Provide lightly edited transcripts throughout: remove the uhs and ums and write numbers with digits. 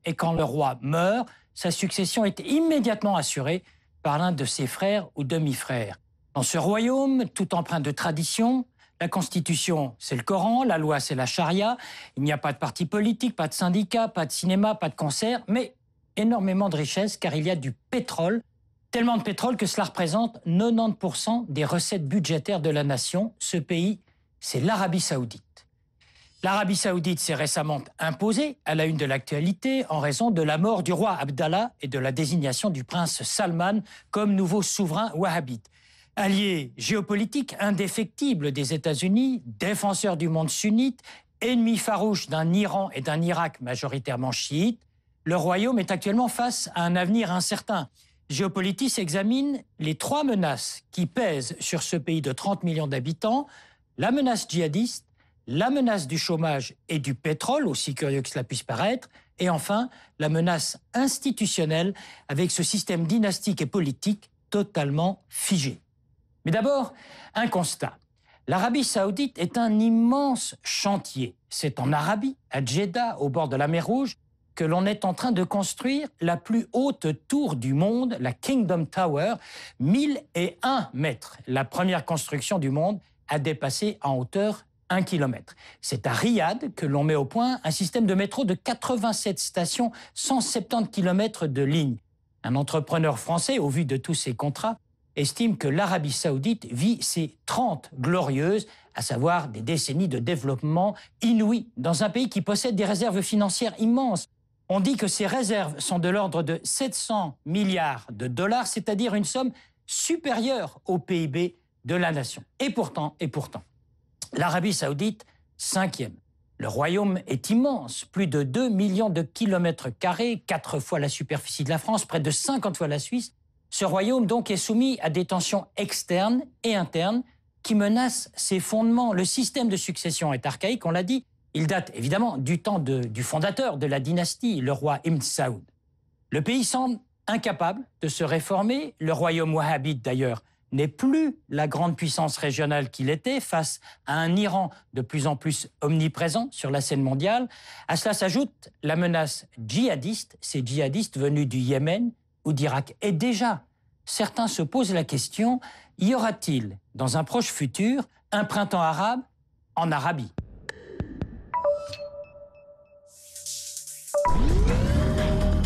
Et quand le roi meurt, sa succession est immédiatement assurée par l'un de ses frères ou demi-frères. Dans ce royaume, tout empreint de tradition, la constitution, c'est le Coran, la loi, c'est la charia. Il n'y a pas de parti politique, pas de syndicat, pas de cinéma, pas de concert, mais énormément de richesses car il y a du pétrole. Tellement de pétrole que cela représente 90% des recettes budgétaires de la nation. Ce pays, c'est l'Arabie Saoudite. L'Arabie Saoudite s'est récemment imposée à la une de l'actualité en raison de la mort du roi Abdallah et de la désignation du prince Salman comme nouveau souverain wahhabite. Allié géopolitique indéfectible des États-Unis, défenseur du monde sunnite, ennemi farouche d'un Iran et d'un Irak majoritairement chiites, le royaume est actuellement face à un avenir incertain. Géopolitis examine les 3 menaces qui pèsent sur ce pays de 30 millions d'habitants, la menace djihadiste, la menace du chômage et du pétrole, aussi curieux que cela puisse paraître, et enfin la menace institutionnelle avec ce système dynastique et politique totalement figé. Mais d'abord, un constat. L'Arabie Saoudite est un immense chantier. C'est en Arabie, à Djeddah, au bord de la mer Rouge, que l'on est en train de construire la plus haute tour du monde, la Kingdom Tower, 1001 mètres. La première construction du monde a dépassé en hauteur 1 kilomètre. C'est à Riyad que l'on met au point un système de métro de 87 stations, 170 kilomètres de ligne. Un entrepreneur français, au vu de tous ces contrats, estime que l'Arabie Saoudite vit ses 30 glorieuses, à savoir des décennies de développement inouï, dans un pays qui possède des réserves financières immenses. On dit que ces réserves sont de l'ordre de 700 milliards de dollars, c'est-à-dire une somme supérieure au PIB de la nation. Et pourtant, l'Arabie Saoudite, 5e. Le royaume est immense, plus de 2 millions de kilomètres carrés, 4 fois la superficie de la France, près de 50 fois la Suisse. Ce royaume donc est soumis à des tensions externes et internes qui menacent ses fondements. Le système de succession est archaïque, on l'a dit. Il date évidemment du temps du fondateur de la dynastie, le roi Ibn Saoud. Le pays semble incapable de se réformer. Le royaume wahhabite d'ailleurs n'est plus la grande puissance régionale qu'il était face à un Iran de plus en plus omniprésent sur la scène mondiale. À cela s'ajoute la menace djihadiste, ces djihadistes venus du Yémen ou d'Irak. Et déjà, certains se posent la question, y aura-t-il, dans un proche futur, un printemps arabe en Arabie ?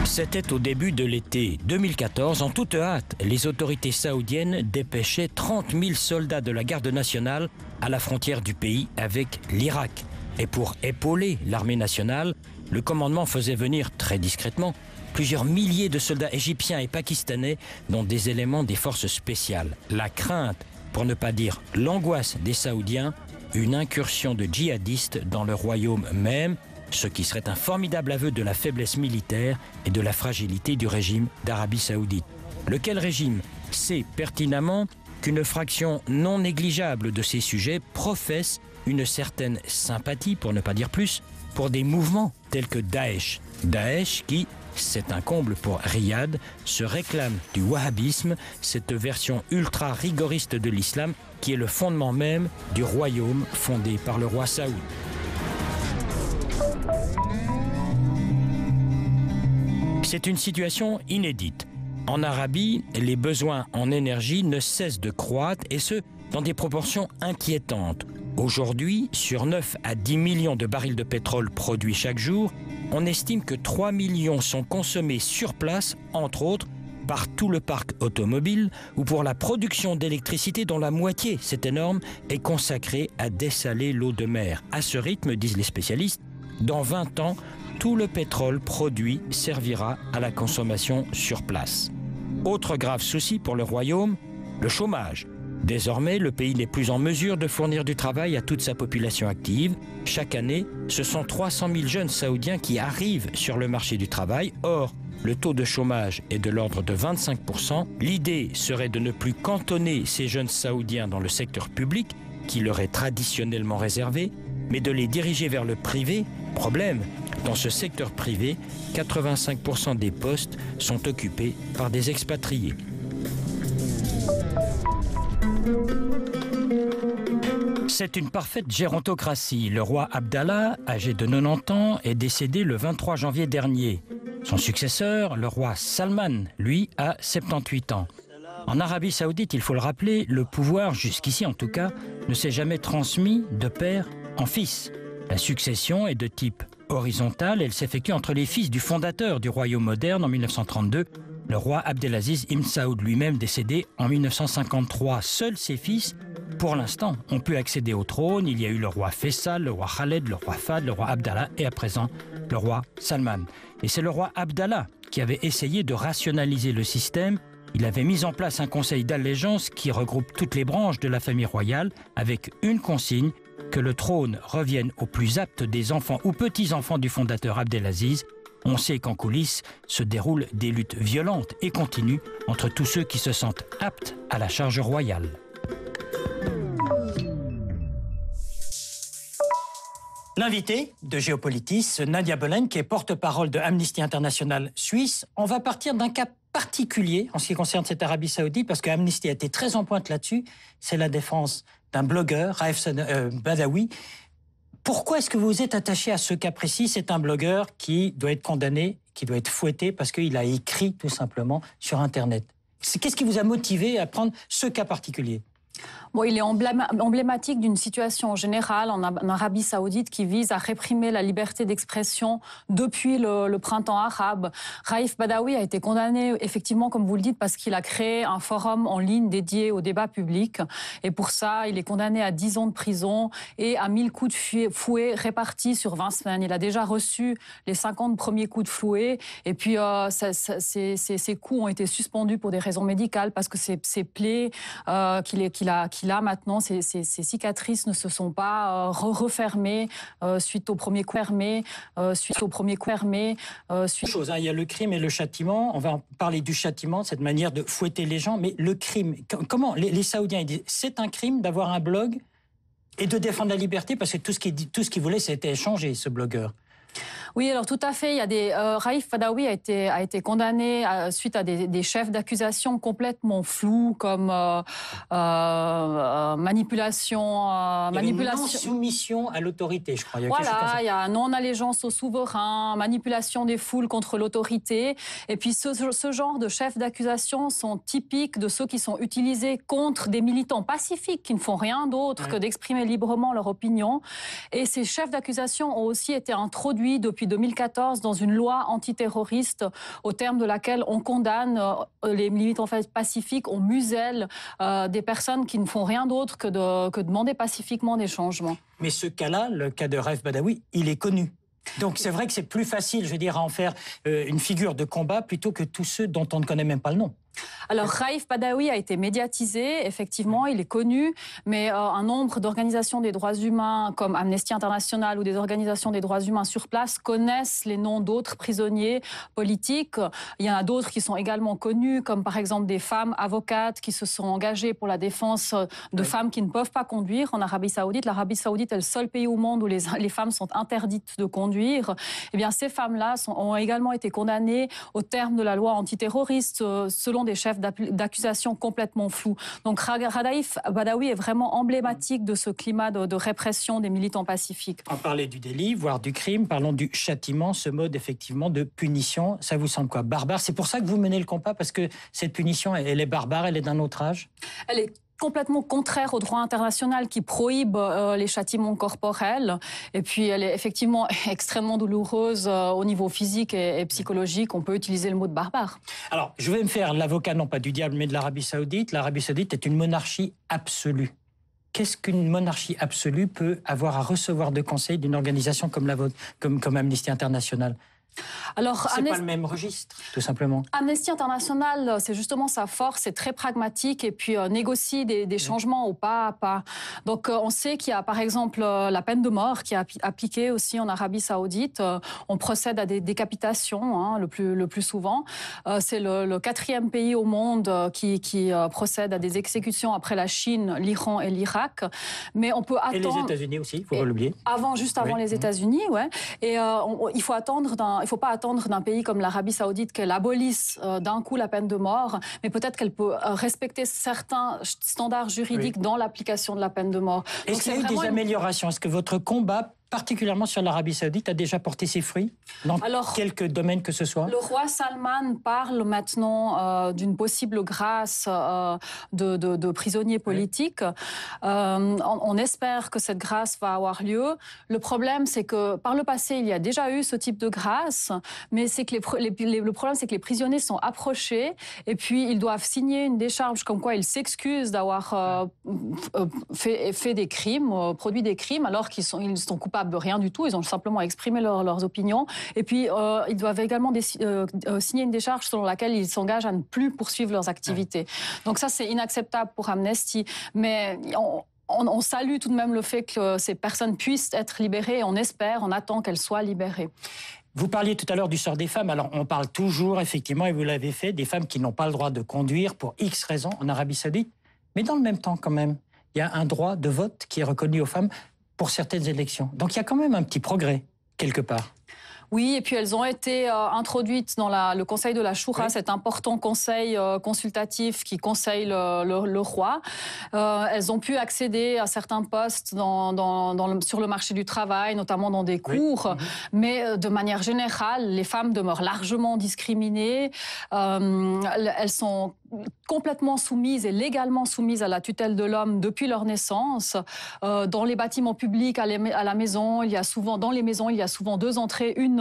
C'était au début de l'été 2014. En toute hâte, les autorités saoudiennes dépêchaient 30 000 soldats de la garde nationale à la frontière du pays avec l'Irak. Et pour épauler l'armée nationale, le commandement faisait venir très discrètement plusieurs milliers de soldats égyptiens et pakistanais, dont des éléments des forces spéciales. La crainte, pour ne pas dire l'angoisse des Saoudiens, une incursion de djihadistes dans le royaume même, ce qui serait un formidable aveu de la faiblesse militaire et de la fragilité du régime d'Arabie Saoudite. Lequel régime sait pertinemment qu'une fraction non négligeable de ses sujets professe une certaine sympathie, pour ne pas dire plus, pour des mouvements tels que Daesh. Daesh qui, c'est un comble pour Riyad, se réclame du wahhabisme, cette version ultra rigoriste de l'islam qui est le fondement même du royaume fondé par le roi Saoud. C'est une situation inédite. En Arabie, les besoins en énergie ne cessent de croître et ce, dans des proportions inquiétantes. Aujourd'hui, sur 9 à 10 millions de barils de pétrole produits chaque jour, on estime que 3 millions sont consommés sur place, entre autres, par tout le parc automobile ou pour la production d'électricité dont la moitié, c'est énorme, est consacrée à dessaler l'eau de mer. À ce rythme, disent les spécialistes, dans 20 ans, tout le pétrole produit servira à la consommation sur place. Autre grave souci pour le royaume, le chômage. Désormais, le pays n'est plus en mesure de fournir du travail à toute sa population active. Chaque année, ce sont 300 000 jeunes saoudiens qui arrivent sur le marché du travail. Or, le taux de chômage est de l'ordre de 25%. L'idée serait de ne plus cantonner ces jeunes saoudiens dans le secteur public, qui leur est traditionnellement réservé, mais de les diriger vers le privé. Problème, dans ce secteur privé, 85% des postes sont occupés par des expatriés. C'est une parfaite gérontocratie. Le roi Abdallah, âgé de 90 ans, est décédé le 23 janvier dernier. Son successeur, le roi Salman, lui, a 78 ans. En Arabie Saoudite, il faut le rappeler, le pouvoir, jusqu'ici en tout cas, ne s'est jamais transmis de père en fils. La succession est de type horizontal. Elle s'effectue entre les fils du fondateur du royaume moderne en 1932, le roi Abdelaziz Ibn Saoud, lui-même décédé en 1953. Seuls ses fils, pour l'instant, ont pu accéder au trône. Il y a eu le roi Faisal, le roi Khaled, le roi Fahd, le roi Abdallah et à présent le roi Salman. Et c'est le roi Abdallah qui avait essayé de rationaliser le système. Il avait mis en place un conseil d'allégeance qui regroupe toutes les branches de la famille royale avec une consigne, que le trône revienne aux plus aptes des enfants ou petits-enfants du fondateur Abdelaziz. On sait qu'en coulisses se déroulent des luttes violentes et continues entre tous ceux qui se sentent aptes à la charge royale. L'invité de Géopolitis, Nadia Bolen, qui est porte-parole de Amnesty International Suisse. On va partir d'un cas particulier en ce qui concerne cette Arabie Saoudite, parce que Amnesty a été très en pointe là-dessus. C'est la défense d'un blogueur, Raif Badawi. Pourquoi est-ce que vous êtes attaché à ce cas précis? C'est un blogueur qui doit être condamné, qui doit être fouetté parce qu'il a écrit tout simplement sur Internet. Qu'est-ce qui vous a motivé à prendre ce cas particulier? Bon, il est emblématique d'une situation générale en Arabie Saoudite qui vise à réprimer la liberté d'expression depuis le printemps arabe. Raif Badawi a été condamné, effectivement, comme vous le dites, parce qu'il a créé un forum en ligne dédié au débat public. Et pour ça, il est condamné à 10 ans de prison et à 1000 coups de fouet répartis sur 20 semaines. Il a déjà reçu les 50 premiers coups de fouet. Et puis, ces coups ont été suspendus pour des raisons médicales parce que ses plaies qu'il a maintenant, ces cicatrices ne se sont pas refermées suite au premier coup fermé. Il y a le crime et le châtiment. On va en parler du châtiment, cette manière de fouetter les gens. Mais le crime, comment les Saoudiens ils disent c'est un crime d'avoir un blog et de défendre la liberté parce que tout ce qu'il voulait, c'était échanger, ce blogueur. Oui, alors tout à fait. Il y a Raif Badawi a été condamné suite à des chefs d'accusation complètement flous comme manipulation. Non-soumission à l'autorité, je crois. Il y a non-allégeance au souverain, manipulation des foules contre l'autorité. Et puis ce genre de chefs d'accusation sont typiques de ceux qui sont utilisés contre des militants pacifiques qui ne font rien d'autre que d'exprimer librement leur opinion. Et ces chefs d'accusation ont aussi été introduits depuis 2014 dans une loi antiterroriste au terme de laquelle on condamne les militants pacifiques, on muselle des personnes qui ne font rien d'autre que demander pacifiquement des changements. Mais ce cas-là, le cas de Raif Badawi, il est connu. Donc c'est vrai que c'est plus facile, je veux dire, à en faire une figure de combat plutôt que tous ceux dont on ne connaît même pas le nom. Alors, Raif Badawi a été médiatisé, effectivement, il est connu, mais un nombre d'organisations des droits humains comme Amnesty International ou des organisations des droits humains sur place connaissent les noms d'autres prisonniers politiques. Il y en a d'autres qui sont également connus, comme par exemple des femmes avocates qui se sont engagées pour la défense de femmes qui ne peuvent pas conduire en Arabie Saoudite. L'Arabie Saoudite est le seul pays au monde où les femmes sont interdites de conduire. Eh bien, ces femmes-là ont également été condamnées au terme de la loi antiterroriste, selon des chefs d'accusation complètement flous. Donc Raif Badawi est vraiment emblématique de ce climat de répression des militants pacifiques. On parlait du délit, voire du crime, parlons du châtiment, ce mode effectivement de punition. Ça vous semble quoi? Barbare? C'est pour ça que vous menez le combat, parce que cette punition, elle est barbare, elle est d'un autre âge? Elle est complètement contraire au droit international qui prohibe les châtiments corporels. Et puis, elle est effectivement extrêmement douloureuse au niveau physique et psychologique. On peut utiliser le mot de barbare. Alors, je vais me faire l'avocat, non pas du diable, mais de l'Arabie Saoudite. L'Arabie Saoudite est une monarchie absolue. Qu'est-ce qu'une monarchie absolue peut avoir à recevoir de conseils d'une organisation comme la vôtre, comme Amnesty International? Alors, c'est pas le même registre, tout simplement. Amnesty International, c'est justement sa force, c'est très pragmatique et puis négocie des changements au pas à pas. Donc, on sait qu'il y a par exemple la peine de mort qui est appliquée aussi en Arabie Saoudite. On procède à des décapitations, le plus souvent. C'est le 4e pays au monde qui procède à des exécutions après la Chine, l'Iran et l'Irak. Mais on peut attendre. Et les États-Unis aussi, il ne faut pas l'oublier. Juste avant les États-Unis, ouais. Et il faut attendre faut pas attendre d'un pays comme l'Arabie Saoudite qu'elle abolisse d'un coup la peine de mort, mais peut-être qu'elle peut respecter certains standards juridiques dans l'application de la peine de mort. Est-ce qu'il y a eu des améliorations? Est-ce que votre combat, particulièrement sur l'Arabie Saoudite, a déjà porté ses fruits dans quelques domaines que ce soit? Le roi Salman parle maintenant d'une possible grâce de prisonniers politiques. On espère que cette grâce va avoir lieu. Le problème, c'est que par le passé, il y a déjà eu ce type de grâce, mais c'est que le problème, c'est que les prisonniers sont approchés et puis ils doivent signer une décharge comme quoi ils s'excusent d'avoir fait des crimes, produit des crimes, alors qu'ils sont coupables de rien du tout. Ils ont simplement exprimé leurs opinions. Et puis, ils doivent également signer une décharge selon laquelle ils s'engagent à ne plus poursuivre leurs activités. Donc ça, c'est inacceptable pour Amnesty. Mais on salue tout de même le fait que ces personnes puissent être libérées. On attend qu'elles soient libérées. Vous parliez tout à l'heure du sort des femmes. Alors, on parle toujours, effectivement, et vous l'avez fait, des femmes qui n'ont pas le droit de conduire pour X raisons en Arabie Saoudite. Mais dans le même temps, quand même, il y a un droit de vote qui est reconnu aux femmes pour certaines élections. Donc il y a quand même un petit progrès, quelque part. Oui, et puis elles ont été introduites dans le conseil de la Choura, cet important conseil consultatif qui conseille le roi. Elles ont pu accéder à certains postes sur le marché du travail, notamment dans des cours. Mais de manière générale, les femmes demeurent largement discriminées. Elles sont complètement soumises et légalement soumises à la tutelle de l'homme depuis leur naissance. Dans les bâtiments publics, à la maison, dans les maisons, il y a souvent 2 entrées, une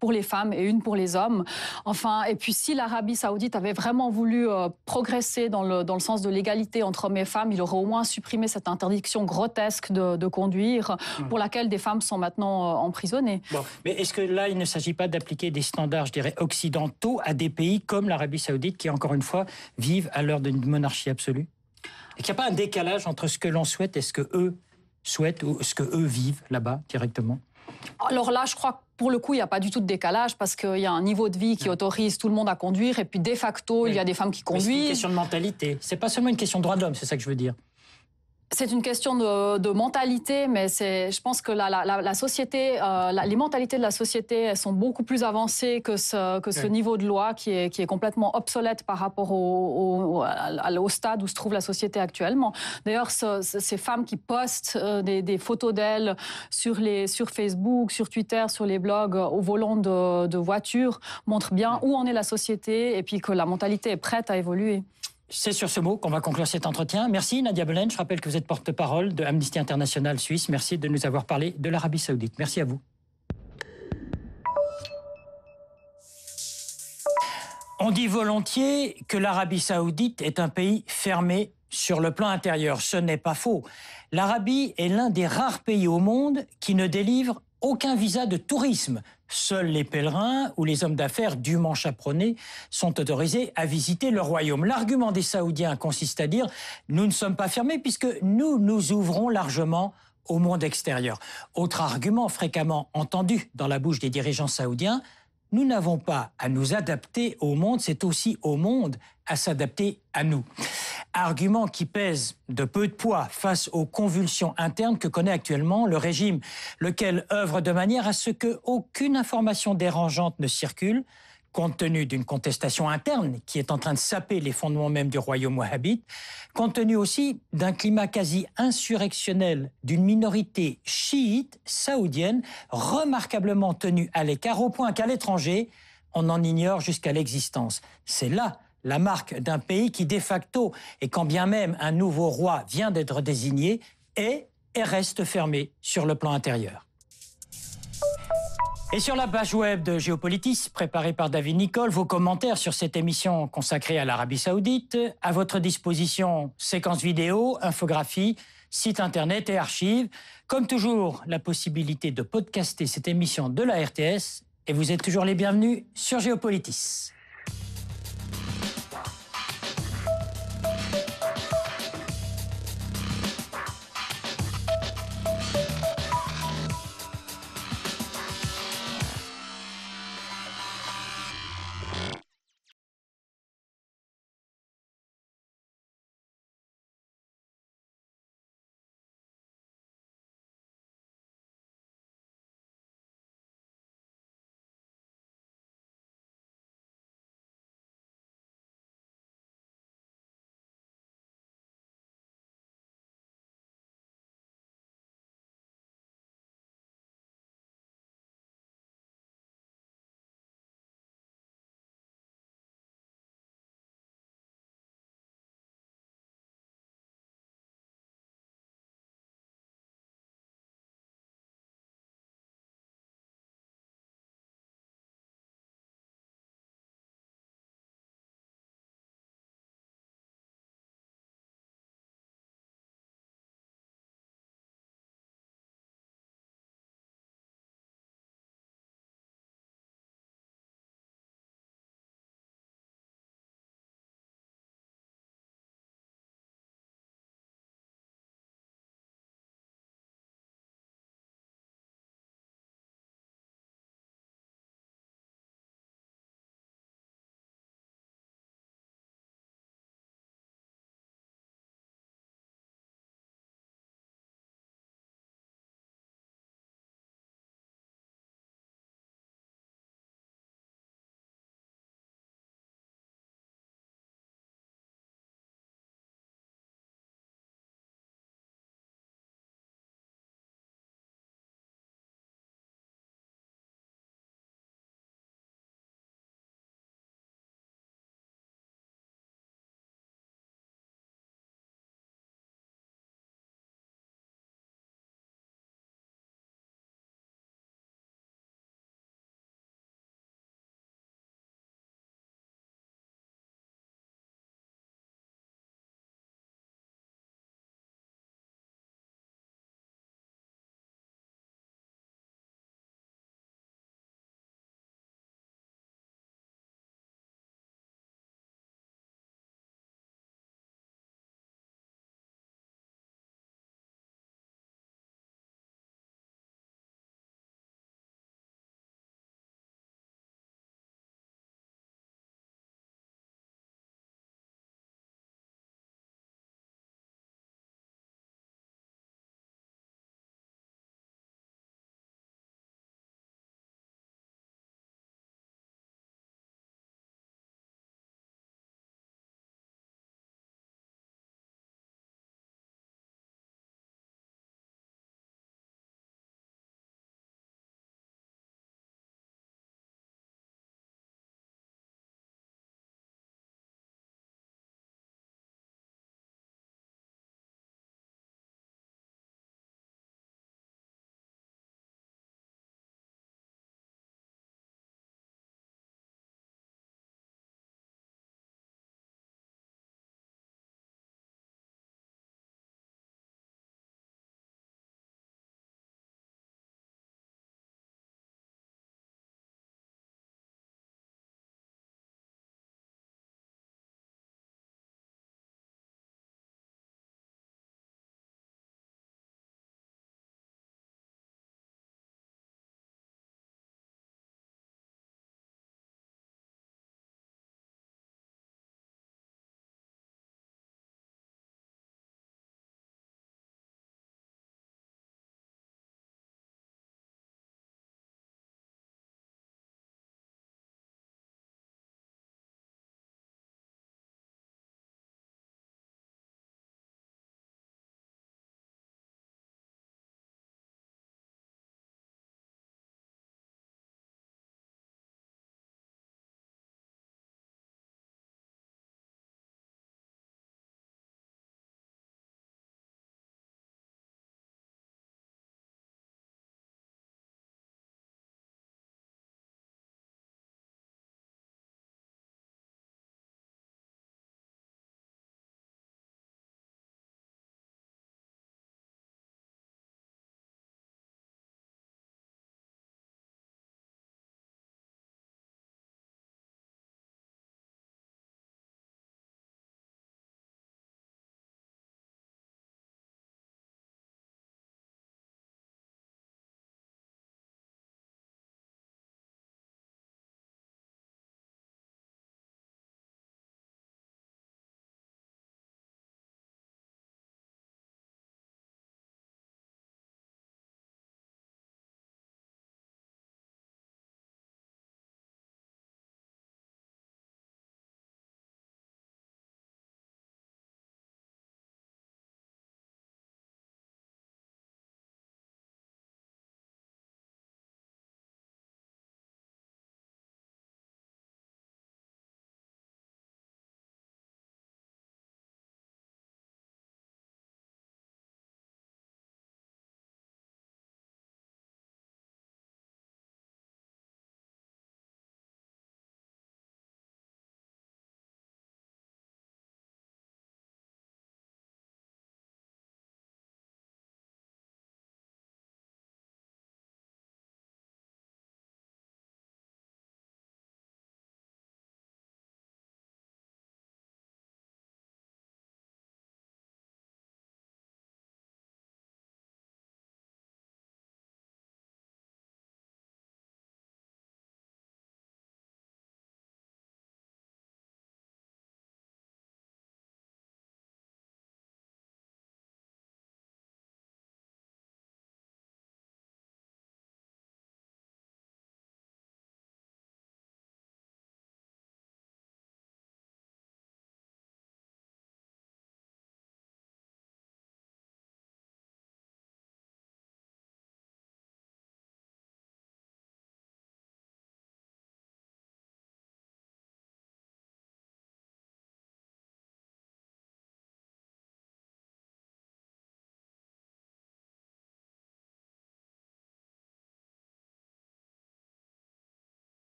pour les femmes et une pour les hommes. Enfin, et puis si l'Arabie Saoudite avait vraiment voulu progresser dans le sens de l'égalité entre hommes et femmes, il aurait au moins supprimé cette interdiction grotesque de conduire, pour laquelle des femmes sont maintenant emprisonnées. Bon. Mais est-ce que là, il ne s'agit pas d'appliquer des standards, je dirais, occidentaux à des pays comme l'Arabie Saoudite, qui, encore une fois, vivent à l'heure d'une monarchie absolue? Et qu'il n'y a pas un décalage entre ce que l'on souhaite et ce que eux souhaitent ou ce que eux vivent là-bas directement? Alors là, je crois que pour le coup, il n'y a pas du tout de décalage parce qu'il y a un niveau de vie qui autorise tout le monde à conduire et puis de facto, il y a des femmes qui conduisent. C'est une question de mentalité. C'est pas seulement une question de droit de l'homme, c'est ça que je veux dire. C'est une question de mentalité, mais je pense que la société, les mentalités de la société, elles sont beaucoup plus avancées que ce niveau de loi qui est complètement obsolète par rapport au stade où se trouve la société actuellement. D'ailleurs, ces femmes qui postent des photos d'elles sur Facebook, sur Twitter, sur les blogs, au volant de voitures, montrent bien où en est la société et puis que la mentalité est prête à évoluer. C'est sur ce mot qu'on va conclure cet entretien. Merci Nadia Belen. Je rappelle que vous êtes porte-parole de Amnesty International Suisse. Merci de nous avoir parlé de l'Arabie Saoudite. Merci à vous. On dit volontiers que l'Arabie Saoudite est un pays fermé sur le plan intérieur. Ce n'est pas faux. L'Arabie est l'un des rares pays au monde qui ne délivre aucun visa de tourisme. Seuls les pèlerins ou les hommes d'affaires dûment chaperonnés sont autorisés à visiter le royaume. L'argument des Saoudiens consiste à dire « nous ne sommes pas fermés puisque nous nous ouvrons largement au monde extérieur ». Autre argument fréquemment entendu dans la bouche des dirigeants saoudiens, nous n'avons pas à nous adapter au monde, c'est aussi au monde à s'adapter à nous. Argument qui pèse de peu de poids face aux convulsions internes que connaît actuellement le régime, lequel œuvre de manière à ce qu'aucune information dérangeante ne circule, compte tenu d'une contestation interne qui est en train de saper les fondements même du royaume wahhabite, compte tenu aussi d'un climat quasi insurrectionnel d'une minorité chiite saoudienne remarquablement tenue à l'écart, au point qu'à l'étranger, on en ignore jusqu'à l'existence. C'est là la marque d'un pays qui, de facto, et quand bien même un nouveau roi vient d'être désigné, est et reste fermé sur le plan intérieur. Et sur la page web de Géopolitis, préparée par David Nicole, vos commentaires sur cette émission consacrée à l'Arabie Saoudite. À votre disposition, séquences vidéo, infographies, site internet et archives. Comme toujours, la possibilité de podcaster cette émission de la RTS. Et vous êtes toujours les bienvenus sur Géopolitis.